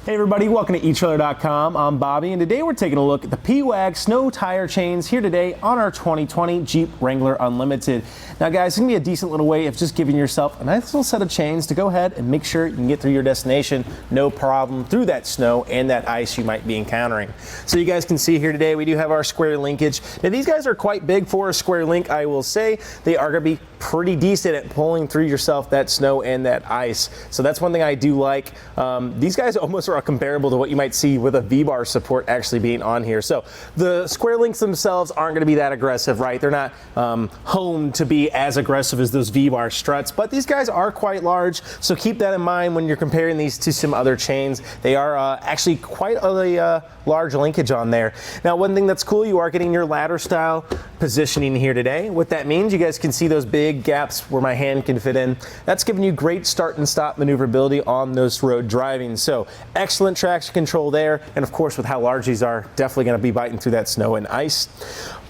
Hey everybody, welcome to etrailer.com. I'm Bobby, and today we're taking a look at the Pewag snow tire chains here today on our 2020 Jeep Wrangler Unlimited. Now guys, it's going to be a decent little way of just giving yourself a nice little set of chains to go ahead and make sure you can get through your destination no problem through that snow and that ice you might be encountering. So you guys can see here today we do have our square linkage. Now these guys are quite big for a square link, I will say. They are going to be pretty decent at pulling through yourself that snow and that ice. So that's one thing I do like. These guys almost are comparable to what you might see with a V-bar support actually being on here. So the square links themselves aren't going to be that aggressive, right? They're not honed to be as aggressive as those V-bar struts, but these guys are quite large. So keep that in mind when you're comparing these to some other chains. They are actually quite a large linkage on there. Now, one thing that's cool, you are getting your ladder style positioning here today. What that means, you guys can see those big gaps where my hand can fit in. That's giving you great start and stop maneuverability on those road driving. So excellent traction control there, and of course with how large these are, definitely going to be biting through that snow and ice.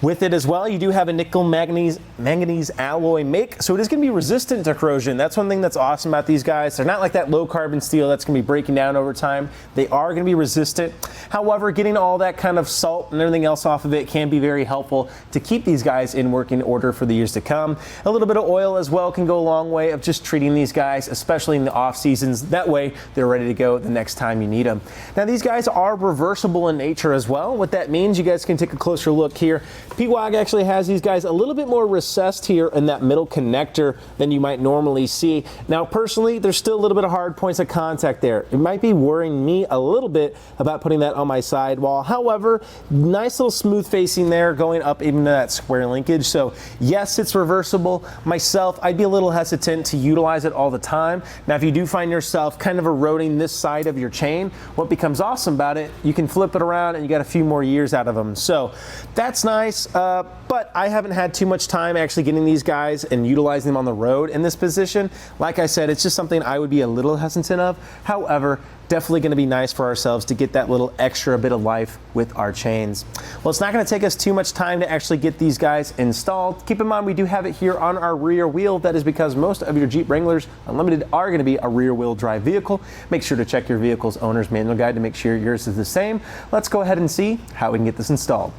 With it as well, you do have a nickel manganese alloy make, so it is going to be resistant to corrosion. That's one thing that's awesome about these guys. They're not like that low carbon steel that's going to be breaking down over time. They are going to be resistant. However, getting all that kind of salt and everything else off of it can be very helpful to keep these guys in working order for the years to come. A little bit of oil as well can go a long way of just treating these guys, especially in the off seasons. That way they're ready to go the next time you need them. Now these guys are reversible in nature as well. What that means, you guys can take a closer look here. Pewag actually has these guys a little bit more recessed here in that middle connector than you might normally see. Now personally, there's still a little bit of hard points of contact there. It might be worrying me a little bit about putting that on my sidewall. However, nice little smooth facing there going up even to that square linkage. So yes, it's reversible. Myself, I'd be a little hesitant to utilize it all the time. Now if you do find yourself kind of eroding this side of your chain, what becomes awesome about it, you can flip it around and you got a few more years out of them. So that's nice. But I haven't had too much time actually getting these guys and utilizing them on the road in this position. Like I said, it's just something I would be a little hesitant of. However, definitely going to be nice for ourselves to get that little extra bit of life with our chains. Well, it's not going to take us too much time to actually get these guys installed. Keep in mind, we do have it here on our rear wheel. That is because most of your Jeep Wranglers Unlimited are going to be a rear wheel drive vehicle. Make sure to check your vehicle's owner's manual guide to make sure yours is the same. Let's go ahead and see how we can get this installed.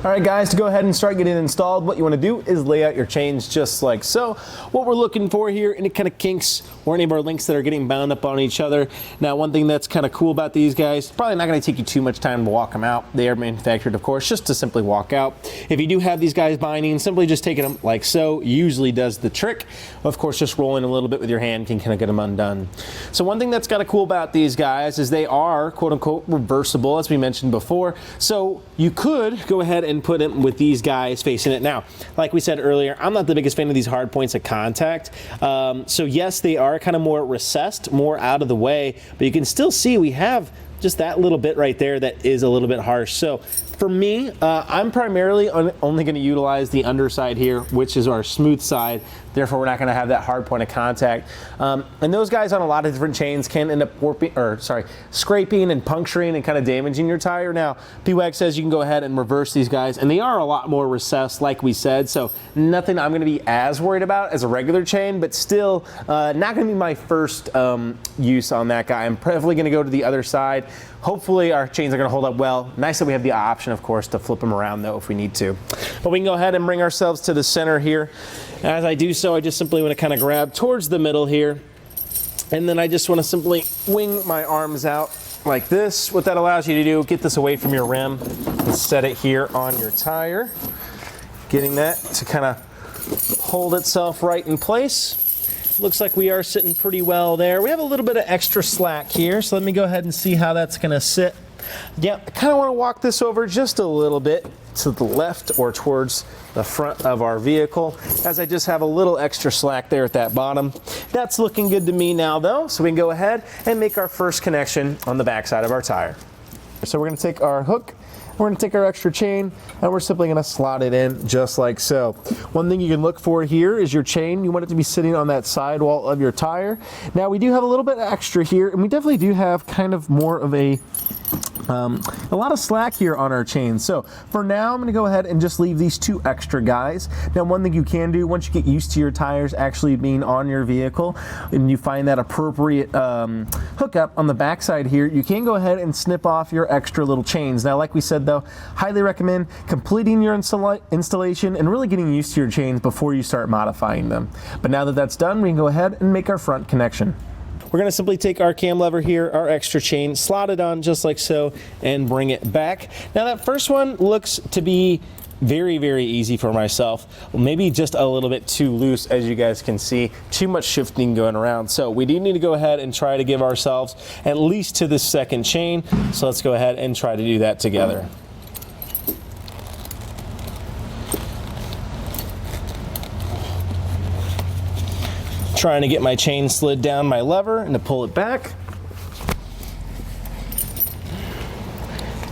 All right guys, to go ahead and start getting it installed, what you want to do is lay out your chains just like so. What we're looking for here, any kind of kinks or any of our links that are getting bound up on each other. Now one thing that's kind of cool about these guys, probably not going to take you too much time to walk them out. They are manufactured, of course, just to simply walk out. If you do have these guys binding, simply just taking them like so usually does the trick. Of course, just rolling a little bit with your hand can kind of get them undone. So one thing that's kind of cool about these guys is they are quote unquote reversible, as we mentioned before. So you could go ahead and put it with these guys facing it. Now, like we said earlier, I'm not the biggest fan of these hard points of contact. So yes, they are kind of more recessed, more out of the way, but you can still see we have just that little bit right there that is a little bit harsh. So for me, I'm primarily only going to utilize the underside here, which is our smooth side. Therefore, we're not going to have that hard point of contact. And those guys on a lot of different chains can end up scraping and puncturing and kind of damaging your tire. Now, Pewag says you can go ahead and reverse these guys, and they are a lot more recessed, like we said. So nothing I'm going to be as worried about as a regular chain, but still not going to be my first use on that guy. I'm probably going to go to the other side. Hopefully our chains are going to hold up well. Nice that we have the option, of course, to flip them around though if we need to. But we can go ahead and bring ourselves to the center here. As I do so, I just simply want to kind of grab towards the middle here. And then I just want to simply wing my arms out like this. What that allows you to do, get this away from your rim and set it here on your tire. Getting that to kind of hold itself right in place. Looks like we are sitting pretty well there. We have a little bit of extra slack here, so let me go ahead and see how that's going to sit. Yeah, I kind of want to walk this over just a little bit to the left or towards the front of our vehicle, as I just have a little extra slack there at that bottom. That's looking good to me now though, so we can go ahead and make our first connection on the back side of our tire. So we're going to take our hook, we're going to take our extra chain, and we're simply going to slot it in just like so. One thing you can look for here is your chain. You want it to be sitting on that sidewall of your tire. Now we do have a little bit extra here, and we definitely do have kind of more of a a lot of slack here on our chains. So for now, I'm going to go ahead and just leave these 2 extra guys. Now, one thing you can do once you get used to your tires actually being on your vehicle and you find that appropriate hookup on the backside here, you can go ahead and snip off your extra little chains. Now, like we said though, highly recommend completing your installation and really getting used to your chains before you start modifying them. But now that that's done, we can go ahead and make our front connection. We're going to simply take our cam lever here, our extra chain, slot it on just like so, and bring it back. Now that first one looks to be very, very easy for myself. Maybe just a little bit too loose, as you guys can see. Too much shifting going around. So we do need to go ahead and try to give ourselves at least to the second chain. So let's go ahead and try to do that together. Trying to get my chain slid down my lever and to pull it back.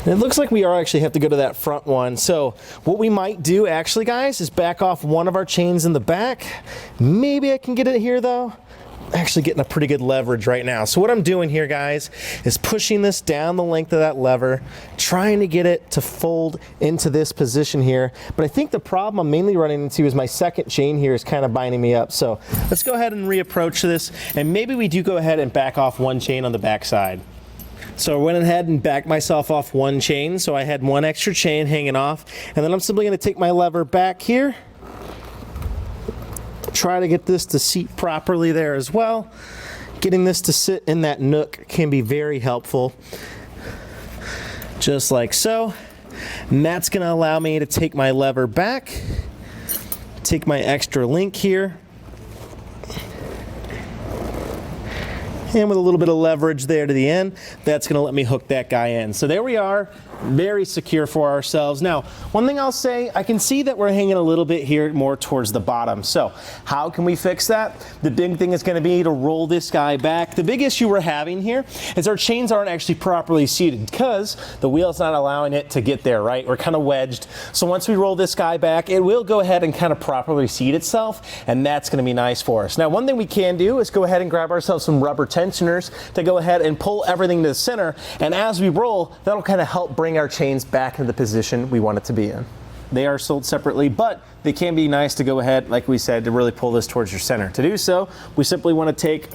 And it looks like we actually have to go to that front one. So what we might do actually, guys, is back off one of our chains in the back. Maybe I can get it here though. Actually getting a pretty good leverage right now. So what I'm doing here, guys, is pushing this down the length of that lever, trying to get it to fold into this position here. But I think the problem I'm mainly running into is my second chain here is kind of binding me up. So let's go ahead and reapproach this, and maybe we do go ahead and back off one chain on the back side. So I went ahead and backed myself off one chain, so I had one extra chain hanging off, and then I'm simply going to take my lever back here, try to get this to seat properly there as well. Getting this to sit in that nook can be very helpful, just like so. And that's going to allow me to take my lever back, take my extra link here, and with a little bit of leverage there to the end, that's going to let me hook that guy in. So there we are, very secure for ourselves. Now, one thing I'll say, I can see that we're hanging a little bit here more towards the bottom. So how can we fix that? The big thing is going to be to roll this guy back. The big issue we're having here is our chains aren't actually properly seated because the wheel's not allowing it to get there, right? We're kind of wedged. So once we roll this guy back, it will go ahead and kind of properly seat itself, and that's going to be nice for us. Now, one thing we can do is go ahead and grab ourselves some rubber tensioners to go ahead and pull everything to the center, and as we roll, that'll kind of help bring our chains back into the position we want it to be in. They are sold separately, but they can be nice to go ahead, like we said, to really pull this towards your center. To do so, we simply want to take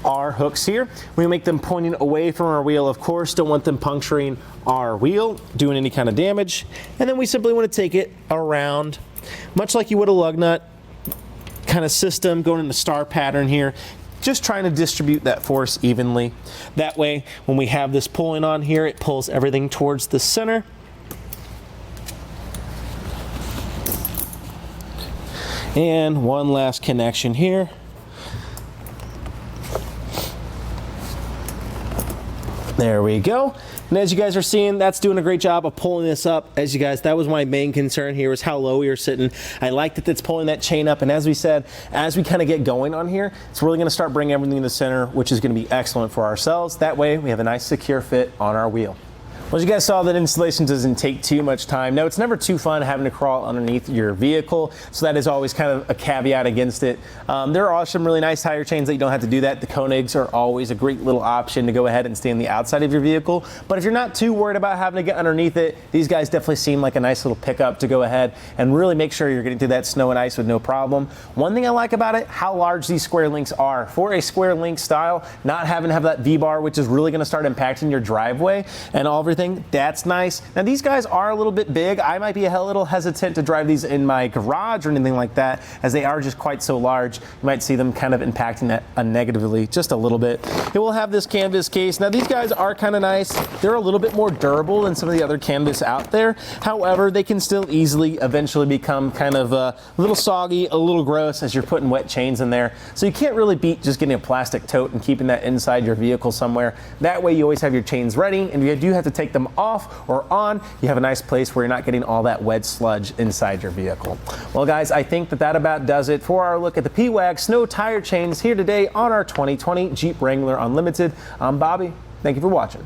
our hooks here. We make them pointing away from our wheel, of course. Don't want them puncturing our wheel, doing any kind of damage. And then we simply want to take it around, much like you would a lug nut kind of system, going in the star pattern here. Just trying to distribute that force evenly. That way, when we have this pulling on here, it pulls everything towards the center. And one last connection here. There we go. And as you guys are seeing, that's doing a great job of pulling this up. As you guys, that was my main concern here, was how low we were sitting. I like that it's pulling that chain up. And as we said, as we kind of get going on here, it's really going to start bringing everything in the center, which is going to be excellent for ourselves. That way, we have a nice secure fit on our wheel. Well, as you guys saw, that installation doesn't take too much time. Now, it's never too fun having to crawl underneath your vehicle, so that is always kind of a caveat against it. There are some really nice tire chains that you don't have to do that. The Koenigs are always a great little option to go ahead and stay on the outside of your vehicle. But if you're not too worried about having to get underneath it, these guys definitely seem like a nice little pickup to go ahead and really make sure you're getting through that snow and ice with no problem. One thing I like about it, how large these square links are. For a square link style, not having to have that V-bar, which is really going to start impacting your driveway and everything, that's nice. Now, these guys are a little bit big. I might be a little hesitant to drive these in my garage or anything like that, as they are just quite so large. You might see them kind of impacting that negatively just a little bit. It will have this canvas case. Now, these guys are kind of nice. They're a little bit more durable than some of the other canvas out there. However, they can still easily eventually become kind of a little soggy, a little gross as you're putting wet chains in there. So you can't really beat just getting a plastic tote and keeping that inside your vehicle somewhere. That way you always have your chains ready, and if you do have to take them off or on, you have a nice place where you're not getting all that wet sludge inside your vehicle. Well, guys, I think that about does it for our look at the Pewag snow tire chains here today on our 2020 Jeep Wrangler Unlimited. I'm Bobby. Thank you for watching.